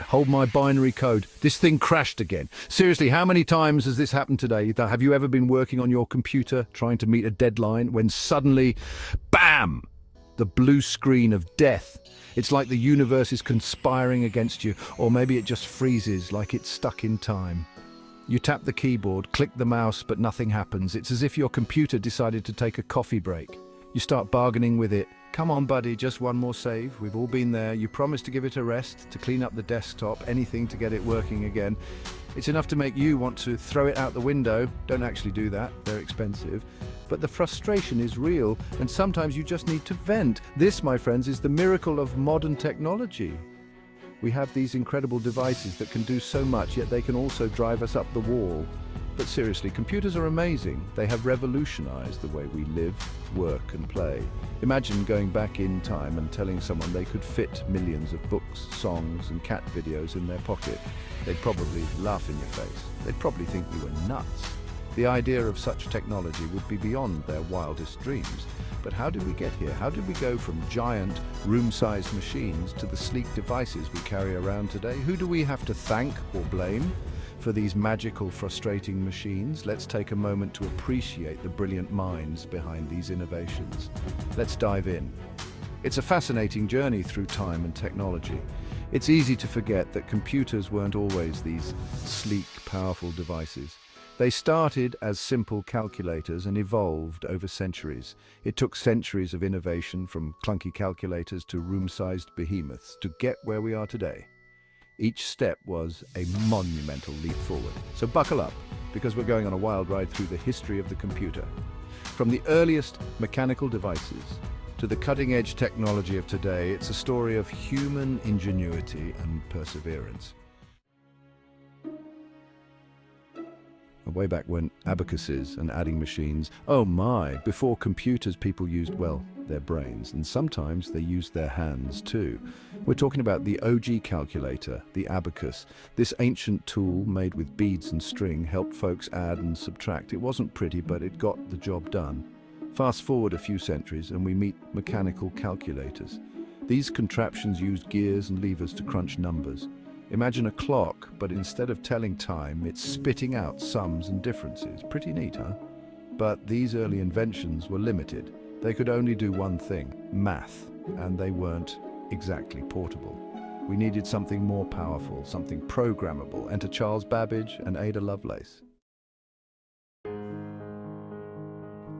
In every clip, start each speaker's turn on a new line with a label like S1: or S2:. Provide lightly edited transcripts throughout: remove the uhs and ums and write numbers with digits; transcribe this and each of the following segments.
S1: hold my binary code. This thing crashed again. Seriously, how many times has this happened today? Have you ever been working on your computer, trying to meet a deadline, when suddenly, bam, the blue screen of death? It's like the universe is conspiring against you, or maybe it just freezes like it's stuck in time. You tap the keyboard, click the mouse, but nothing happens. It's as if your computer decided to take a coffee break. You start bargaining with it. Come on, buddy, just one more save. We've all been there. You promised to give it a rest, to clean up the desktop, anything to get it working again. It's enough to make you want to throw it out the window. Don't actually do that, they're expensive. But the frustration is real, and sometimes you just need to vent. This, my friends, is the miracle of modern technology. We have these incredible devices that can do so much, yet they can also drive us up the wall. But seriously, computers are amazing. They have revolutionized the way we live, work, and play. Imagine going back in time and telling someone they could fit millions of books, songs, and cat videos in their pocket. They'd probably laugh in your face. They'd probably think you were nuts. The idea of such technology would be beyond their wildest dreams. But how did we get here? How did we go from giant, room-sized machines to the sleek devices we carry around today? Who do we have to thank or blame for these magical, frustrating machines? Let's take a moment to appreciate the brilliant minds behind these innovations. Let's dive in. It's a fascinating journey through time and technology. It's easy to forget that computers weren't always these sleek, powerful devices. They started as simple calculators and evolved over centuries. It took centuries of innovation, from clunky calculators to room-sized behemoths, to get where we are today. Each step was a monumental leap forward. So buckle up, because we're going on a wild ride through the history of the computer. From the earliest mechanical devices to the cutting-edge technology of today, it's a story of human ingenuity and perseverance. Way back when, abacuses and adding machines, oh my, before computers, people used, well, their brains, and sometimes they used their hands too. We're talking about the OG calculator, the abacus. This ancient tool made with beads and string helped folks add and subtract. It wasn't pretty, but it got the job done. Fast forward a few centuries and we meet mechanical calculators. These contraptions used gears and levers to crunch numbers. Imagine a clock, but instead of telling time, it's spitting out sums and differences. Pretty neat, huh? But these early inventions were limited. They could only do one thing, math, and they weren't exactly portable. We needed something more powerful, something programmable. Enter Charles Babbage and Ada Lovelace.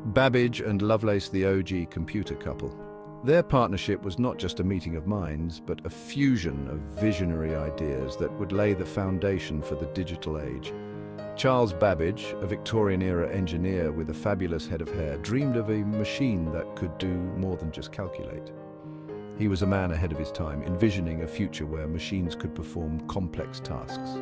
S1: Babbage and Lovelace, the OG computer couple. Their partnership was not just a meeting of minds, but a fusion of visionary ideas that would lay the foundation for the digital age. Charles Babbage, a Victorian-era engineer with a fabulous head of hair, dreamed of a machine that could do more than just calculate. He was a man ahead of his time, envisioning a future where machines could perform complex tasks.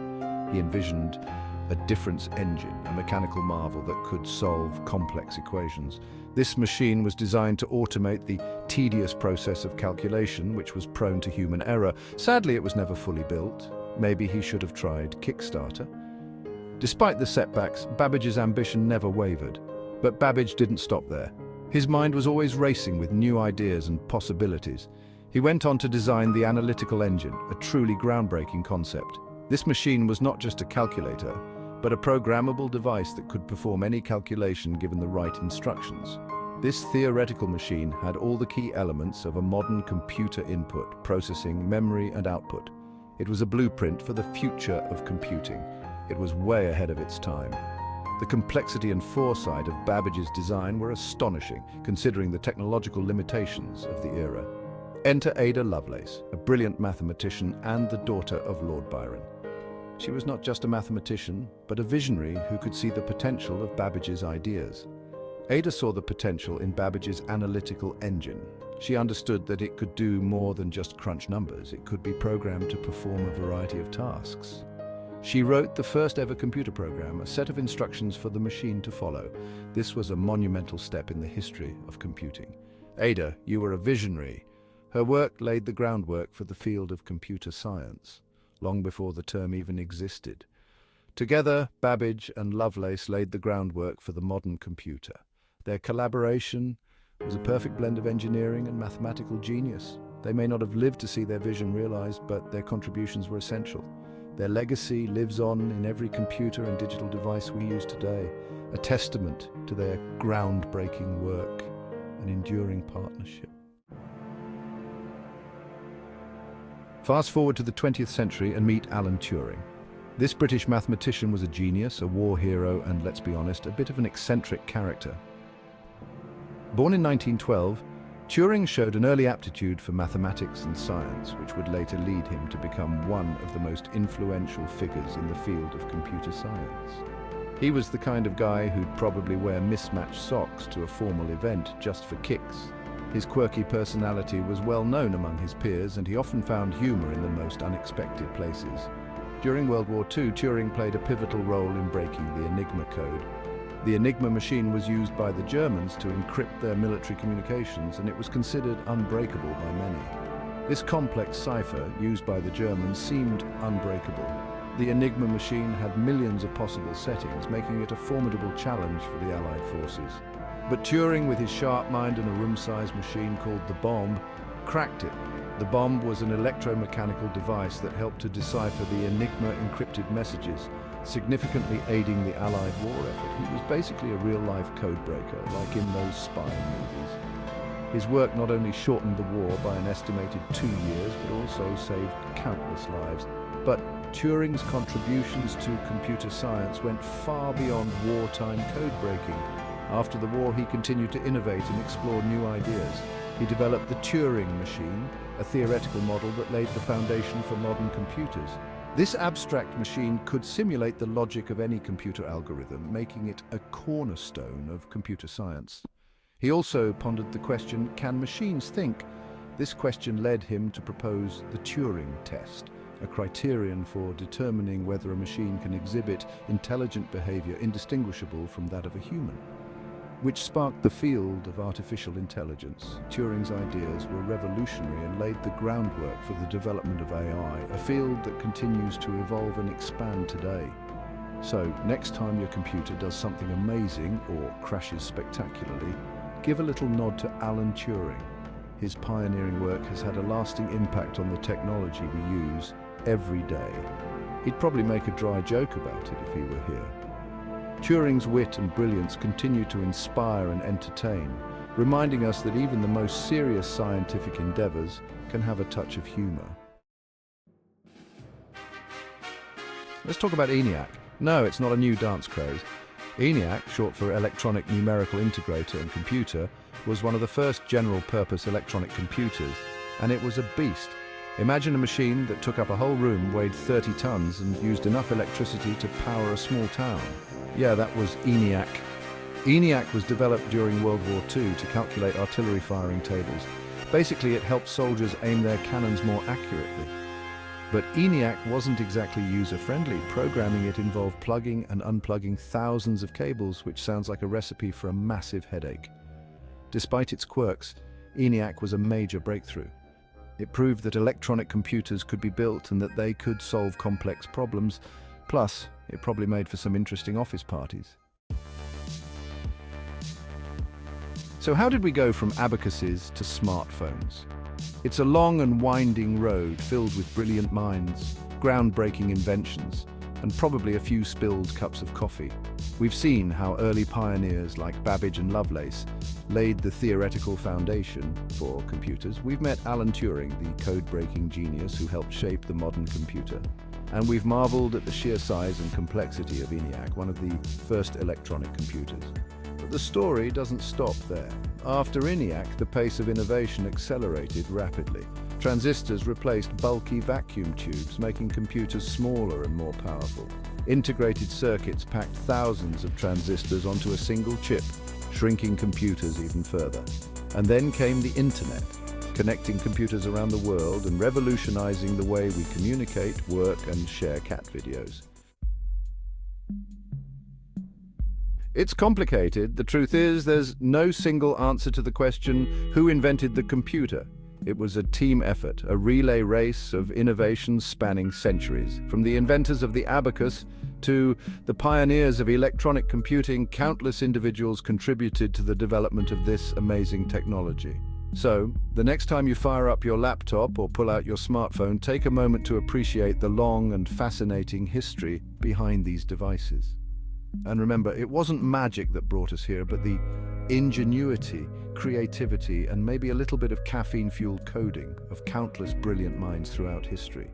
S1: He envisioned a difference engine, a mechanical marvel that could solve complex equations. This machine was designed to automate the tedious process of calculation, which was prone to human error. Sadly, it was never fully built. Maybe he should have tried Kickstarter. Despite the setbacks, Babbage's ambition never wavered. But Babbage didn't stop there. His mind was always racing with new ideas and possibilities. He went on to design the analytical engine, a truly groundbreaking concept. This machine was not just a calculator, but a programmable device that could perform any calculation given the right instructions. This theoretical machine had all the key elements of a modern computer: input, processing, memory, and output. It was a blueprint for the future of computing. It was way ahead of its time. The complexity and foresight of Babbage's design were astonishing, considering the technological limitations of the era. Enter Ada Lovelace, a brilliant mathematician and the daughter of Lord Byron. She was not just a mathematician, but a visionary who could see the potential of Babbage's ideas. Ada saw the potential in Babbage's analytical engine. She understood that it could do more than just crunch numbers. It could be programmed to perform a variety of tasks. She wrote the first ever computer program, a set of instructions for the machine to follow. This was a monumental step in the history of computing. Ada, you were a visionary. Her work laid the groundwork for the field of computer science, long before the term even existed. Together, Babbage and Lovelace laid the groundwork for the modern computer. Their collaboration was a perfect blend of engineering and mathematical genius. They may not have lived to see their vision realized, but their contributions were essential. Their legacy lives on in every computer and digital device we use today, a testament to their groundbreaking work and enduring partnership. Fast forward to the 20th century and meet Alan Turing. This British mathematician was a genius, a war hero, and, let's be honest, a bit of an eccentric character. Born in 1912, Turing showed an early aptitude for mathematics and science, which would later lead him to become one of the most influential figures in the field of computer science. He was the kind of guy who'd probably wear mismatched socks to a formal event just for kicks. His quirky personality was well known among his peers, and he often found humor in the most unexpected places. During World War II, Turing played a pivotal role in breaking the Enigma code. The Enigma machine was used by the Germans to encrypt their military communications, and it was considered unbreakable by many. This complex cipher, used by the Germans, seemed unbreakable. The Enigma machine had millions of possible settings, making it a formidable challenge for the Allied forces. But Turing, with his sharp mind and a room-sized machine called the bomb, cracked it. The bomb was an electromechanical device that helped to decipher the Enigma encrypted messages, significantly aiding the Allied war effort. He was basically a real-life codebreaker, like in those spy movies. His work not only shortened the war by an estimated 2 years, but also saved countless lives. But Turing's contributions to computer science went far beyond wartime codebreaking. After the war, he continued to innovate and explore new ideas. He developed the Turing machine, a theoretical model that laid the foundation for modern computers. This abstract machine could simulate the logic of any computer algorithm, making it a cornerstone of computer science. He also pondered the question, can machines think? This question led him to propose the Turing test, a criterion for determining whether a machine can exhibit intelligent behavior indistinguishable from that of a human, which sparked the field of artificial intelligence. Turing's ideas were revolutionary and laid the groundwork for the development of AI, a field that continues to evolve and expand today. So, next time your computer does something amazing or crashes spectacularly, give a little nod to Alan Turing. His pioneering work has had a lasting impact on the technology we use every day. He'd probably make a dry joke about it if he were here. Turing's wit and brilliance continue to inspire and entertain, reminding us that even the most serious scientific endeavors can have a touch of humor. Let's talk about ENIAC. No, it's not a new dance craze. ENIAC, short for Electronic Numerical Integrator and Computer, was one of the first general-purpose electronic computers, and it was a beast. Imagine a machine that took up a whole room, weighed 30 tons, and used enough electricity to power a small town. Yeah, that was ENIAC. ENIAC was developed during World War II to calculate artillery firing tables. Basically, it helped soldiers aim their cannons more accurately. But ENIAC wasn't exactly user-friendly. Programming it involved plugging and unplugging thousands of cables, which sounds like a recipe for a massive headache. Despite its quirks, ENIAC was a major breakthrough. It proved that electronic computers could be built and that they could solve complex problems. Plus, it probably made for some interesting office parties. So how did we go from abacuses to smartphones? It's a long and winding road filled with brilliant minds, groundbreaking inventions, and probably a few spilled cups of coffee. We've seen how early pioneers like Babbage and Lovelace laid the theoretical foundation for computers. We've met Alan Turing, the code-breaking genius who helped shape the modern computer. And we've marveled at the sheer size and complexity of ENIAC, one of the first electronic computers. But the story doesn't stop there. After ENIAC, the pace of innovation accelerated rapidly. Transistors replaced bulky vacuum tubes, making computers smaller and more powerful. Integrated circuits packed thousands of transistors onto a single chip, shrinking computers even further. And then came the internet, connecting computers around the world and revolutionizing the way we communicate, work, and share cat videos. It's complicated. The truth is, there's no single answer to the question, who invented the computer? It was a team effort, a relay race of innovations spanning centuries. From the inventors of the Abacus to the pioneers of electronic computing, countless individuals contributed to the development of this amazing technology. So, the next time you fire up your laptop or pull out your smartphone, take a moment to appreciate the long and fascinating history behind these devices. And remember, it wasn't magic that brought us here, but the ingenuity, creativity, and maybe a little bit of caffeine-fueled coding of countless brilliant minds throughout history.